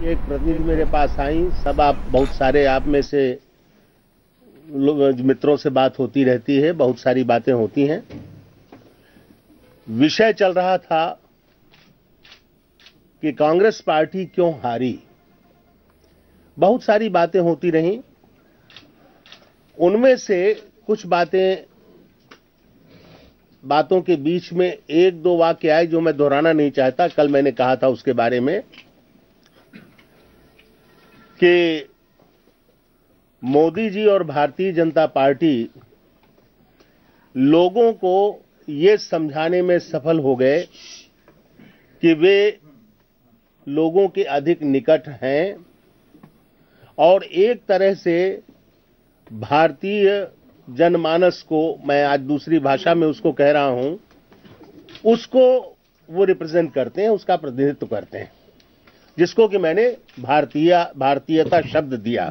एक प्रतिनिधि मेरे पास आई, सब आप बहुत सारे आप में से मित्रों से बात होती रहती है, बहुत सारी बातें होती हैं। विषय चल रहा था कि कांग्रेस पार्टी क्यों हारी। बहुत सारी बातें होती रहीं, उनमें से कुछ बातों के बीच में एक दो वाक्य आए जो मैं दोहराना नहीं चाहता। कल मैंने कहा था उसके बारे में कि मोदी जी और भारतीय जनता पार्टी लोगों को ये समझाने में सफल हो गए कि वे लोगों के अधिक निकट हैं और एक तरह से भारतीय जनमानस को, मैं आज दूसरी भाषा में उसको कह रहा हूं, उसको वो रिप्रेजेंट करते हैं, उसका प्रतिनिधित्व करते हैं, जिसको कि मैंने भारतीयता शब्द दिया।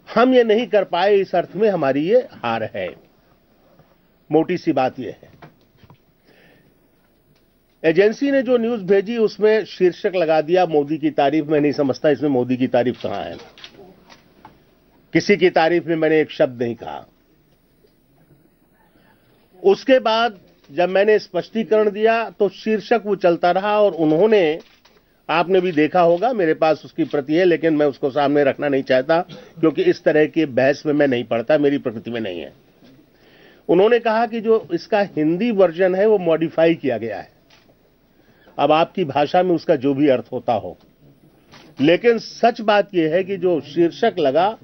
हम ये नहीं कर पाए, इस अर्थ में हमारी ये हार है। मोटी सी बात ये है। एजेंसी ने जो न्यूज भेजी उसमें शीर्षक लगा दिया मोदी की तारीफ। मैं नहीं समझता इसमें मोदी की तारीफ कहां है। किसी की तारीफ में मैंने एक शब्द नहीं कहा। उसके बाद जब मैंने स्पष्टीकरण दिया तो शीर्षक वो चलता रहा और उन्होंने, आपने भी देखा होगा, मेरे पास उसकी प्रति है लेकिन मैं उसको सामने रखना नहीं चाहता क्योंकि इस तरह की बहस में मैं नहीं पड़ता, मेरी प्रकृति में नहीं है। उन्होंने कहा कि जो इसका हिंदी वर्जन है वो मॉडिफाई किया गया है। अब आपकी भाषा में उसका जो भी अर्थ होता हो, लेकिन सच बात यह है कि जो शीर्षक लगा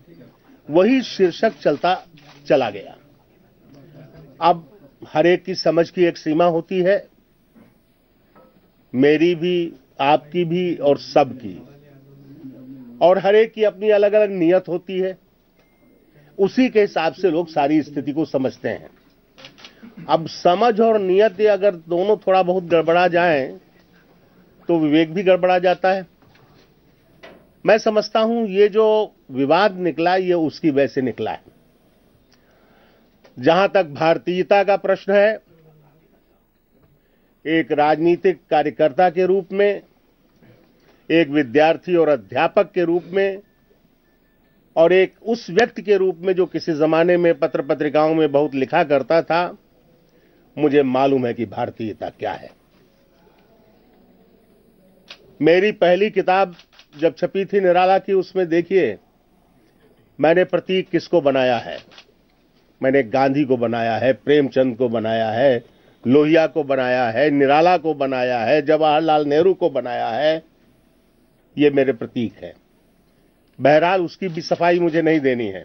वही शीर्षक चलता चला गया। अब हर एक की समझ की एक सीमा होती है, मेरी भी, आपकी भी और सबकी, और हर एक की अपनी अलग अलग नियत होती है। उसी के हिसाब से लोग सारी स्थिति को समझते हैं। अब समझ और नियत अगर दोनों थोड़ा बहुत गड़बड़ा जाएं तो विवेक भी गड़बड़ा जाता है। मैं समझता हूं ये जो विवाद निकला ये उसकी वजह से निकला है। जहां तक भारतीयता का प्रश्न है, एक राजनीतिक कार्यकर्ता के रूप में, एक विद्यार्थी और अध्यापक के रूप में, और एक उस व्यक्ति के रूप में जो किसी जमाने में पत्र पत्रिकाओं में बहुत लिखा करता था, मुझे मालूम है कि भारतीयता क्या है। मेरी पहली किताब जब छपी थी निराला की, उसमें देखिए मैंने प्रतीक किसको बनाया है। मैंने गांधी को बनाया है, प्रेमचंद को बनाया है, लोहिया को बनाया है, निराला को बनाया है, जवाहरलाल नेहरू को बनाया है। ये मेरे प्रतीक है। बहरहाल उसकी भी सफाई मुझे नहीं देनी है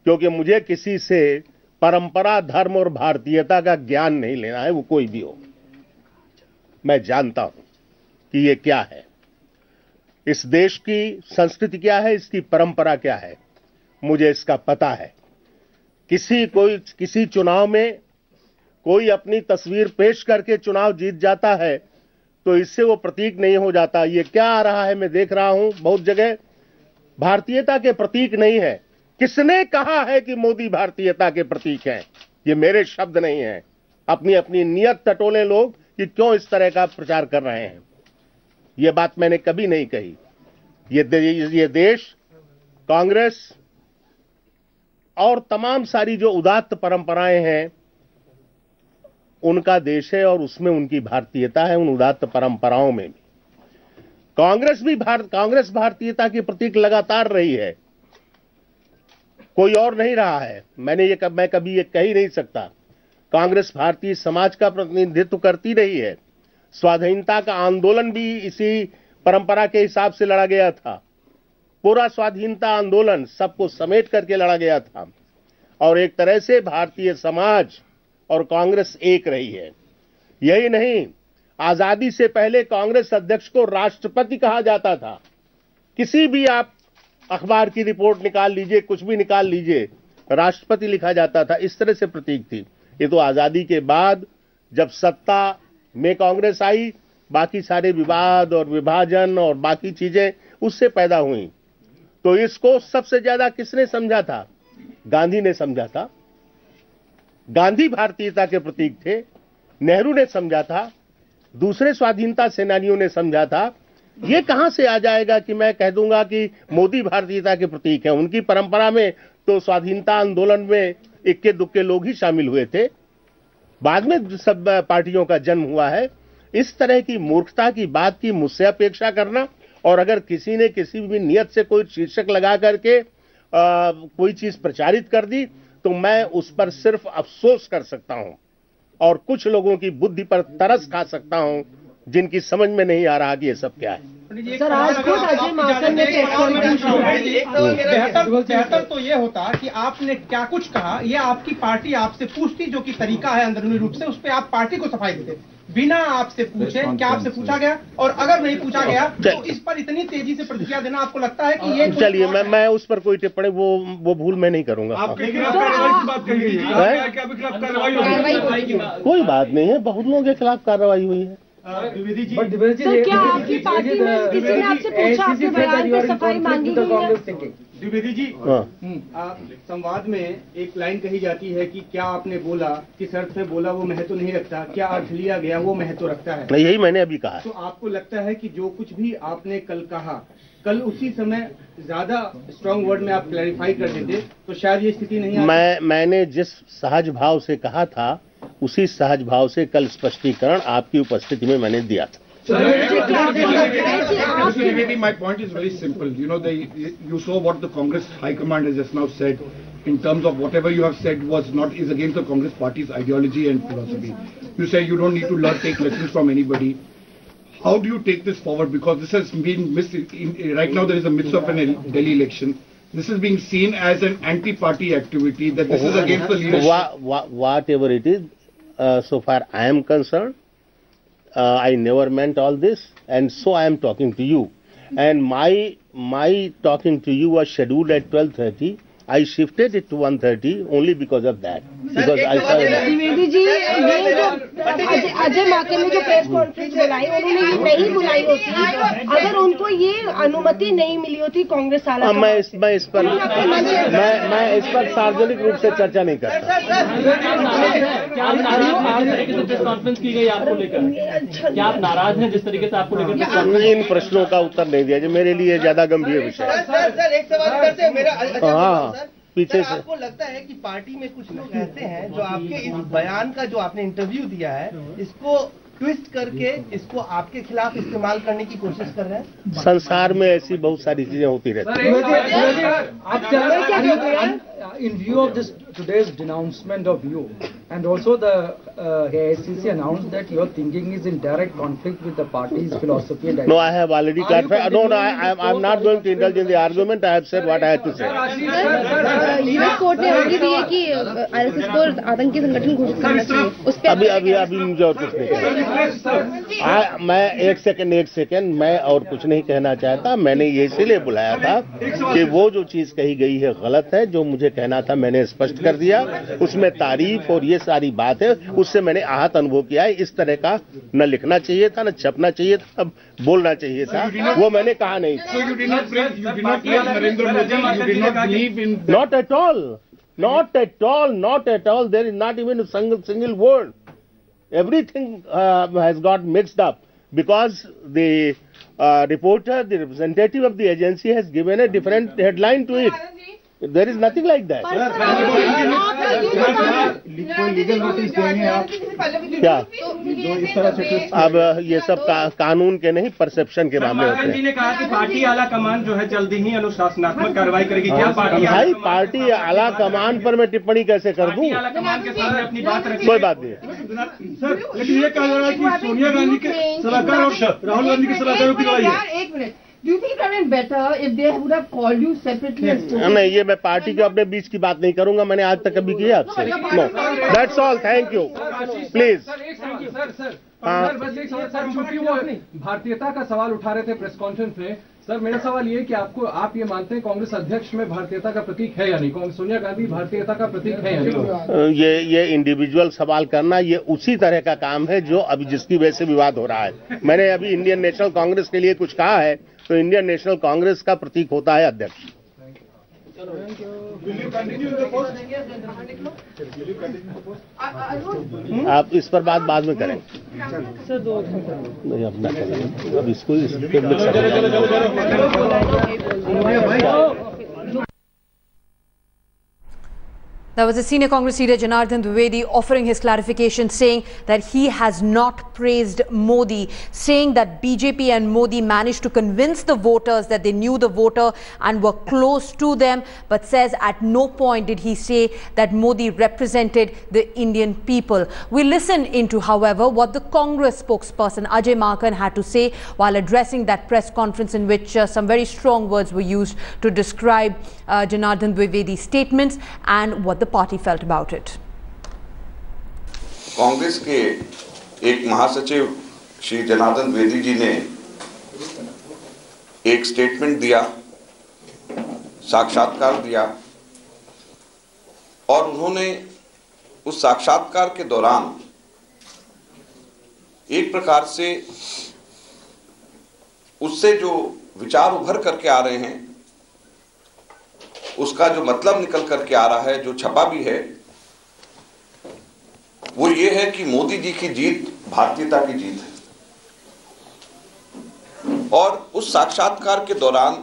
क्योंकि मुझे किसी से परंपरा, धर्म और भारतीयता का ज्ञान नहीं लेना है, वो कोई भी हो। मैं जानता हूं कि ये क्या है, इस देश की संस्कृति क्या है, इसकी परंपरा क्या है, मुझे इसका पता है। किसी चुनाव में कोई अपनी तस्वीर पेश करके चुनाव जीत जाता है तो इससे वो प्रतीक नहीं हो जाता। ये क्या आ रहा है, मैं देख रहा हूं बहुत जगह, भारतीयता के प्रतीक नहीं है। किसने कहा है कि मोदी भारतीयता के प्रतीक हैं? ये मेरे शब्द नहीं हैं। अपनी अपनी नियत टटोले लोग कि क्यों इस तरह का प्रचार कर रहे हैं। ये बात मैंने कभी नहीं कही। ये देश कांग्रेस और तमाम सारी जो उदात्त परंपराएं हैं उनका देश है और उसमें उनकी भारतीयता है। उन उदात्त परंपराओं में भी कांग्रेस भारतीयता की प्रतीक लगातार रही है, कोई और नहीं रहा है। मैं कभी ये कह ही नहीं सकता। कांग्रेस भारतीय समाज का प्रतिनिधित्व करती रही है। स्वाधीनता का आंदोलन भी इसी परंपरा के हिसाब से लड़ा गया था। पूरा स्वाधीनता आंदोलन सबको समेट करके लड़ा गया था और एक तरह से भारतीय समाज और कांग्रेस एक रही है। यही नहीं, आजादी से पहले कांग्रेस अध्यक्ष को राष्ट्रपति कहा जाता था। किसी भी आप अखबार की रिपोर्ट निकाल लीजिए, कुछ भी निकाल लीजिए, राष्ट्रपति लिखा जाता था। इस तरह से प्रतीक थी। ये तो आजादी के बाद जब सत्ता में कांग्रेस आई, बाकी सारे विवाद और विभाजन और बाकी चीजें उससे पैदा हुई। तो इसको सबसे ज्यादा किसने समझा था? गांधी ने समझा था। गांधी भारतीयता के प्रतीक थे। नेहरू ने समझा था, दूसरे स्वाधीनता सेनानियों ने समझा था, ये कहां से आ जाएगा कि मैं कह दूंगा कि मोदी भारतीयता के प्रतीक है। उनकी परंपरा में तो स्वाधीनता आंदोलन में इक्के दुक्के लोग ही शामिल हुए थे, बाद में सब पार्टियों का जन्म हुआ है। इस तरह की मूर्खता की बात की मुझसे अपेक्षा करना, और अगर किसी ने किसी भी नियत से कोई शीर्षक लगा करके कोई चीज प्रचारित कर दी तो मैं उस पर सिर्फ अफसोस कर सकता हूं और कुछ लोगों की बुद्धि पर तरस खा सकता हूं जिनकी समझ में नहीं आ रहा कि ये सब क्या है। सर, आज खुद अजय माकन ने बेहतर तो ये होता कि आपने क्या कुछ कहा, ये आपकी पार्टी आपसे पूछती, जो कि तरीका है अंदरूनी रूप से, उस पर आप पार्टी को सफाई देते बिना आपसे पूछे। क्या आपसे पूछा गया? और अगर नहीं पूछा गया तो इस पर इतनी तेजी से प्रतिक्रिया देना आपको लगता है कि ये? चलिए, मैं उस पर कोई टिप्पणी वो भूल मैं नहीं करूंगा। आपके खिलाफ कार्रवाई की बात कही गई है, क्या खिलाफ कार्रवाई होगी? कोई बात नहीं है, बहुत लोगों के खिलाफ कार्रवाई हुई है। द्विवेदी जी, सर, क्या आपकी पार्टी में किसी ने आपसे पूछा, आपके बयान पे सफाई मांगी गई है? द्विवेदी जी, संवाद में एक लाइन कही जाती है कि क्या आपने बोला, किस अर्थ में बोला वो महत्व नहीं रखता, क्या अर्थ लिया गया वो महत्व रखता है। यही मैंने अभी कहा। तो आपको लगता है कि जो कुछ भी आपने कल कहा, कल उसी समय ज्यादा स्ट्रांग वर्ड में आप क्लैरिफाई कर देते तो शायद ये स्थिति नहीं आती? मैंने जिस सहज भाव से कहा था उसी सहज भाव से कल स्पष्टीकरण आपकी उपस्थिति में मैंने दिया था। My point is very simple. You know, you saw what the Congress High Command has just now said in terms of whatever you have said is against the Congress Party's ideology and philosophy. You say you don't need to take lessons from anybody. How do you take this forward? Because this has been right now there is a midst of an Delhi election. This is being seen as an anti-party activity, that this is against the leadership. Whatever it is, so far I am concerned, I never meant all this, and so I am talking to you. And my talking to you was scheduled at 12:30. I shifted it to 1:30 only because of that. Because I saw Dwivedi ji, ये जो अजय माकन ने जो press conference बुलाई, उन्होंने ये नहीं बुलाई होती अगर उनको ये अनुमति नहीं मिली होती कांग्रेस आला। मैं इस पर सार्वजनिक रूप से चर्चा नहीं करता। प्रेस कॉन्फ्रेंस की गई आपको लेकर, क्या आप नाराज हैं जिस तरीके से आपको लेकर? इन प्रश्नों का उत्तर नहीं दिया जो मेरे लिए ज्यादा गंभीर विषय है। सर, एक सवाल करते हैं मेरा। हाँ, पीछे से आपको लगता है कि पार्टी में कुछ लोग ऐसे हैं जो आपके इस बयान का, जो आपने इंटरव्यू दिया है, इसको ट्विस्ट करके इसको आपके खिलाफ इस्तेमाल करने की कोशिश कर रहे हैं? संसार में ऐसी बहुत सारी चीजें होती रहती हैं। In view of this today's denouncement of you, and also the AICC announced that your thinking is in direct conflict with the party's philosophy and ideology. No, I have already clarified. No, I'm not going to indulge in the argument. I have said what I had to say. US court ने आगे दी है कि RSS को आतंकी संगठन घोषित करना चाहिए। उस पर अभी मुझे और कुछ नहीं कहना। मैं एक सेकंड मैं और कुछ नहीं कहना चाहता। मैंने ये इसीलिए बुलाया था कि वो जो चीज कही गई है गलत है, जो मुझे कहना था मैंने स्पष्ट कर दिया। उसमें तारीफ और ये सारी बात है, उससे मैंने आहत अनुभव किया है। इस तरह का न लिखना चाहिए था, न छपना चाहिए था, बोलना चाहिए था, वो मैंने कहा नहीं था। Not at all. There is not even a single word. Everything has got mixed up because the reporter, the representative of the agency has given a different headline to it. There is nothing like that. क्या अब ये सब कानून के नहीं, perception के मामले होते हैं। जी ने कहा कि पार्टी आला कमान जो है जल्दी ही अनुशासनात्मक कार्रवाई करेगी। क्या पार्टी आला कमान पर मैं टिप्पणी कैसे कर दूं? कमान के सामने अपनी बात रखी, कोई बात नहीं। सर, लेकिन ये कहा जा रहा है कि सोनिया गांधी के सलाहकार और राहुल गांधी के सलाहकारों की लड़ाई है। एक minute, Do you think it would have been better if they would have called you separately and spoken? नहीं, ये मैं पार्टी के अपने बीच की बात नहीं करूंगा। मैंने आज तक कभी किया आपसे। No, that's all. Thank you. Please. Sir, चूंकि वो भारतीयता का सवाल उठा रहे थे प्रेस कॉन्फ्रेंस में, सर मेरा सवाल ये कि आप ये मानते हैं कांग्रेस अध्यक्ष में भारतीयता का प्रतीक है या नहीं? सोनिया गांधी भारतीयता का प्रतीक है या नहीं? ये इंडिविजुअल सवाल करना ये उसी तरह का काम है जो अभी जिसकी वजह से विवाद हो रहा है। मैंने अभी इंडियन नेशनल कांग्रेस के लिए कुछ कहा है, तो इंडियन नेशनल कांग्रेस का प्रतीक होता है अध्यक्ष। Will you continue in the post? Will you continue in the post? आप इस पर बाद में करें नहीं अपना करें अब इसको There was a senior Congress leader, Janardan Dwivedi, offering his clarification, saying that he has not praised Modi, saying that BJP and Modi managed to convince the voters that they knew the voter and were close to them, but says at no point did he say that Modi represented the Indian people. We listen into, however, what the Congress spokesperson Ajay Maken had to say while addressing that press conference, in which some very strong words were used to describe Janardan Dwivedi's statements and what the party felt about it. Congress के एक महासचिव श्री जनार्दन द्विवेदी जी ने एक statement दिया, साक्षात्कार दिया, और उन्होंने उस साक्षात्कार के दौरान एक प्रकार से उससे जो विचार उभर करके आ रहे हैं, उसका जो मतलब निकल करके आ रहा है, जो छपा भी है, वो ये है कि मोदी जी की जीत भारतीयता की जीत है। और उस साक्षात्कार के दौरान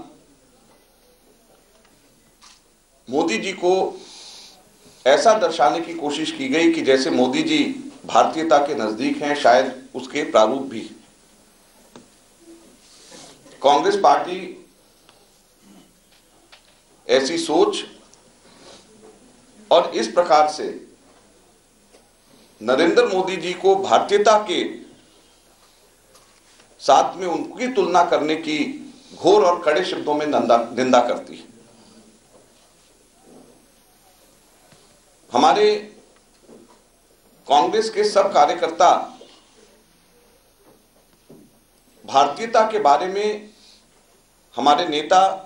मोदी जी को ऐसा दर्शाने की कोशिश की गई कि जैसे मोदी जी भारतीयता के नजदीक हैं, शायद उसके प्रारूप भी। कांग्रेस पार्टी ऐसी सोच और इस प्रकार से नरेंद्र मोदी जी को भारतीयता के साथ में उनकी तुलना करने की घोर और कड़े शब्दों में निंदा करती है। हमारे कांग्रेस के सब कार्यकर्ता भारतीयता के बारे में हमारे नेता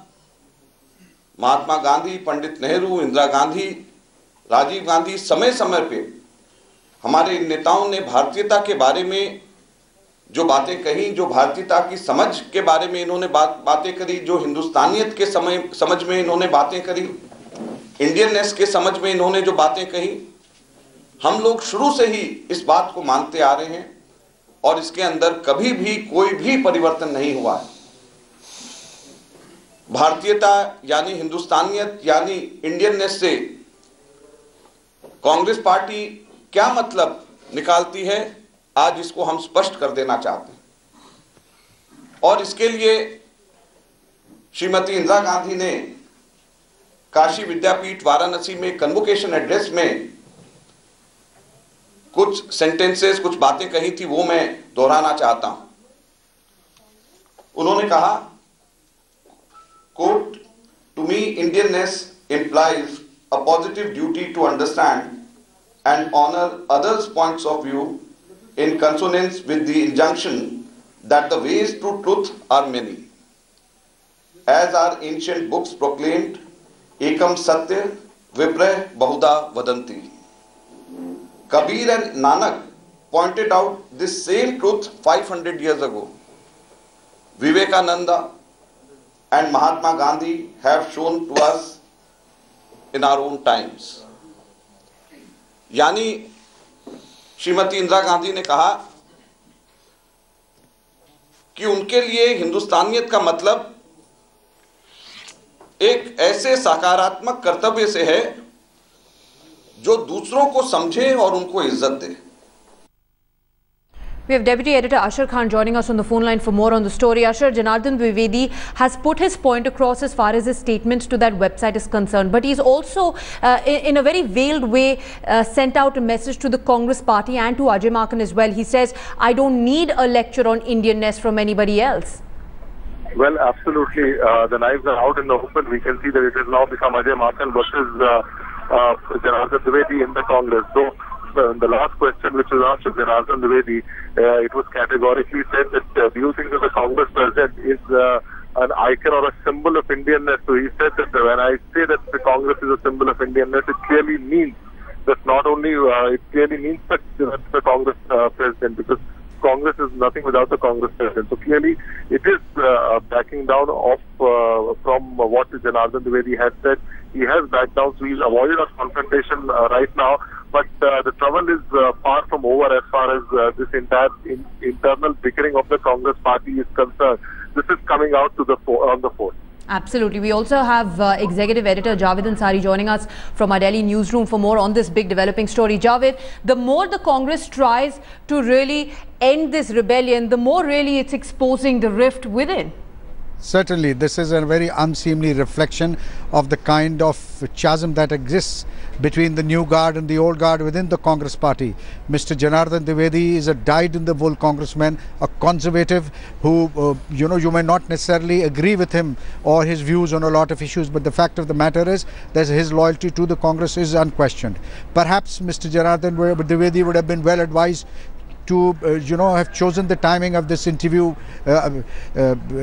महात्मा गांधी, पंडित नेहरू, इंदिरा गांधी, राजीव गांधी, समय समय पे हमारे इन नेताओं ने भारतीयता के बारे में जो बातें कही, जो भारतीयता की समझ के बारे में इन्होंने बातें करी, जो हिंदुस्तानियत के समझ में इन्होंने बातें करी, इंडियननेस के समझ में इन्होंने जो बातें कही, हम लोग शुरू से ही इस बात को मानते आ रहे हैं और इसके अंदर कभी भी कोई भी परिवर्तन नहीं हुआ है। भारतीयता यानी हिंदुस्तानियत यानी इंडियननेस से कांग्रेस पार्टी क्या मतलब निकालती है, आज इसको हम स्पष्ट कर देना चाहते हैं। और इसके लिए श्रीमती इंदिरा गांधी ने काशी विद्यापीठ वाराणसी में कन्वोकेशन एड्रेस में कुछ सेंटेंसेस, कुछ बातें कही थी, वो मैं दोहराना चाहता हूं। उन्होंने कहा, quote, to me Indianness implies a positive duty to understand and honor others' points of view in consonance with the injunction that the ways to truth are many. As our ancient books proclaimed, ekam satya viprah bahuda vadanti. Kabir and Nanak pointed out this same truth 500 years ago. Vivekananda and Mahatma Gandhi have shown to us in our own times. यानी श्रीमती इंदिरा गांधी ने कहा कि उनके लिए हिंदुस्तानियत का मतलब एक ऐसे सकारात्मक कर्तव्य से है जो दूसरों को समझे और उनको इज्जत दे। We have Deputy Editor Ashar Khan joining us on the phone line for more on the story. Ashar, Janardan Dwivedi has put his point across as far as his statements to that website is concerned, but he's also in a very veiled way sent out a message to the Congress party and to Ajay Maken as well. He says, I don't need a lecture on Indianness from anybody else. Well, absolutely. The knives are out in the open. We can see that it has now become Ajay Maken versus Janardan Dwivedi in the Congress. So, the last question which was asked to Janardan Dwivedi, it was categorically said that do you think that the Congress president is an icon or a symbol of Indianness? So he said that when I say that the Congress is a symbol of Indianness, it clearly means that not only, it clearly means that the Congress president, because Congress is nothing without the Congress president. So clearly it is backing down of from what Janardan Dwivedi had said. he has backed down, so he's avoided a confrontation right now. But the trouble is far from over as far as this entire internal bickering of the Congress party is concerned. This is coming out to the on the fore. Absolutely. We also have Executive Editor Javed Ansari joining us from our Delhi newsroom for more on this big developing story. Javed, the more the Congress tries to really end this rebellion, the more really it's exposing the rift within. Certainly, this is a very unseemly reflection of the kind of chasm that exists between the new guard and the old guard within the Congress party. Mr. Janardan Dwivedi is a dyed-in-the-wool congressman, a conservative who, you may not necessarily agree with him or his views on a lot of issues, but the fact of the matter is that his loyalty to the Congress is unquestioned. Perhaps Mr. Janardan Dwivedi would have been well advised to have chosen the timing of this interview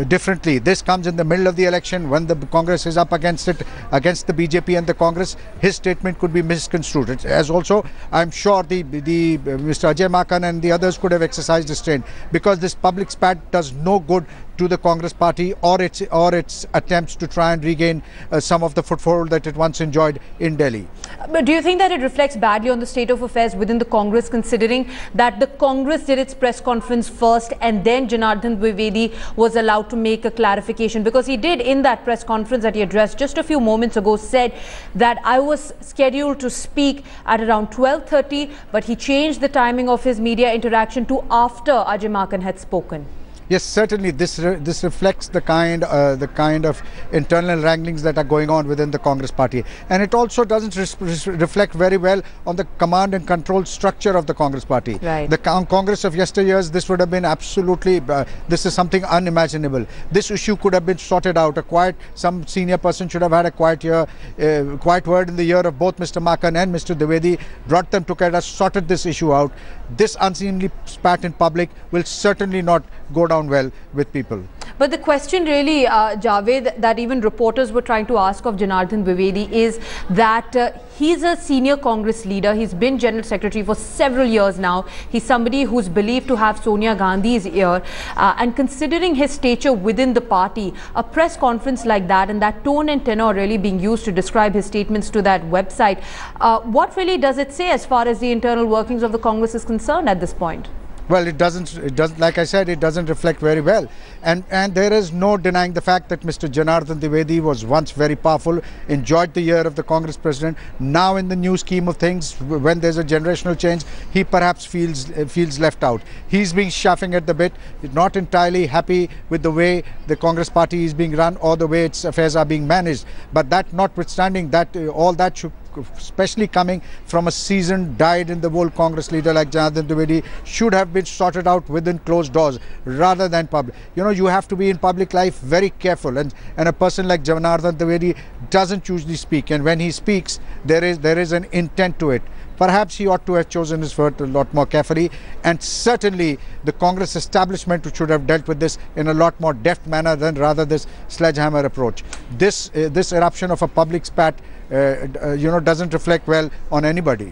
differently. This comes in the middle of the election when the Congress is up against the BJP and the Congress. His statement could be misconstrued. As also, I'm sure the Mr. Ajay Makan and the others could have exercised restraint, because this public spat does no good to the Congress party or its attempts to try and regain some of the foothold that it once enjoyed in Delhi. But do you think that it reflects badly on the state of affairs within the Congress, considering that the Congress did its press conference first and then Janardan Dwivedi was allowed to make a clarification? Because he did, in that press conference that he addressed just a few moments ago, said that I was scheduled to speak at around 12:30, but he changed the timing of his media interaction to after Ajay Makan had spoken. Yes, certainly this reflects the kind of internal wranglings that are going on within the Congress party, and it also doesn't reflect very well on the command and control structure of the Congress party. Right. The Congress of yesteryears, this would have been absolutely this is something unimaginable. This issue could have been sorted out. Some senior person should have had a quiet word in the ear of both Mr. Makan and Mr. Dwivedi, brought them together, sorted this issue out. This unseemly spat in public will certainly not go down well with people. But the question really, Javed, that even reporters were trying to ask of Janardan Dwivedi is that he's a senior Congress leader. He's been General Secretary for several years now. He's somebody who's believed to have Sonia Gandhi's ear. And considering his stature within the party, a press conference like that and that tone and tenor really being used to describe his statements to that website, what really does it say as far as the internal workings of the Congress is concerned at this point? Well, it doesn't, like I said, it doesn't reflect very well. And there is no denying the fact that Mr. Janardan Dwivedi was once very powerful, enjoyed the ear of the Congress president. Now in the new scheme of things, when there's a generational change, he perhaps feels left out. He's being chafing at the bit, not entirely happy with the way the Congress party is being run or the way its affairs are being managed. But that notwithstanding, all that should, especially coming from a seasoned, dyed-in-the-wool Congress leader like Janardan Dwivedi, should have been sorted out within closed doors rather than public. You have to be in public life very careful, and a person like Janardan Dwivedi doesn't usually speak, and when he speaks, there is an intent to it. Perhaps he ought to have chosen his word a lot more carefully, and certainly the Congress establishment should have dealt with this in a lot more deft manner than rather this sledgehammer approach. This eruption of a public spat doesn't reflect well on anybody.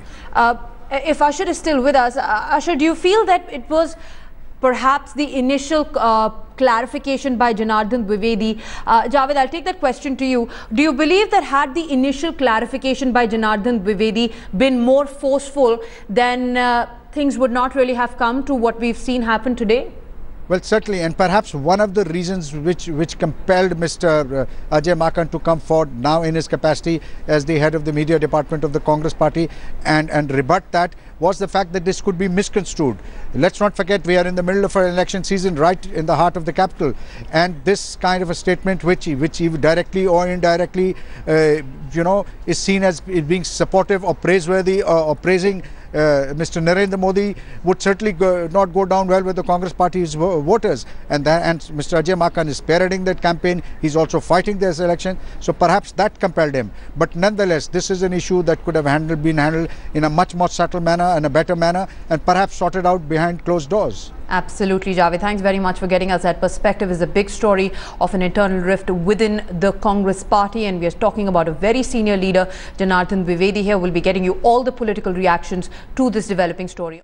If Ashar is still with us, Ashar, do you feel that it was perhaps the initial clarification by Janardan Dwivedi? Javed, I'll take that question to you. Do you believe that had the initial clarification by Janardan Dwivedi been more forceful, then things would not really have come to what we've seen happen today? Well, certainly, and perhaps one of the reasons which compelled Mr. Ajay Makan to come forward now in his capacity as the head of the media department of the Congress party and rebut that was the fact that this could be misconstrued. Let's not forget, we are in the middle of an election season, right in the heart of the capital, and this kind of a statement which directly or indirectly is seen as being supportive or praiseworthy or praising Mr. Narendra Modi would certainly not go down well with the Congress party's voters, and Mr. Ajay Makan is parroting that campaign. He's also fighting this election, so perhaps that compelled him. But nonetheless, this is an issue that could have been handled in a much more subtle manner and a better manner, and perhaps sorted out behind closed doors. Absolutely, Javed. Thanks very much for getting us that perspective. Is a big story of an internal rift within the Congress party, and we are talking about a very senior leader, Janardan Dwivedi here. We'll be getting you all the political reactions to this developing story.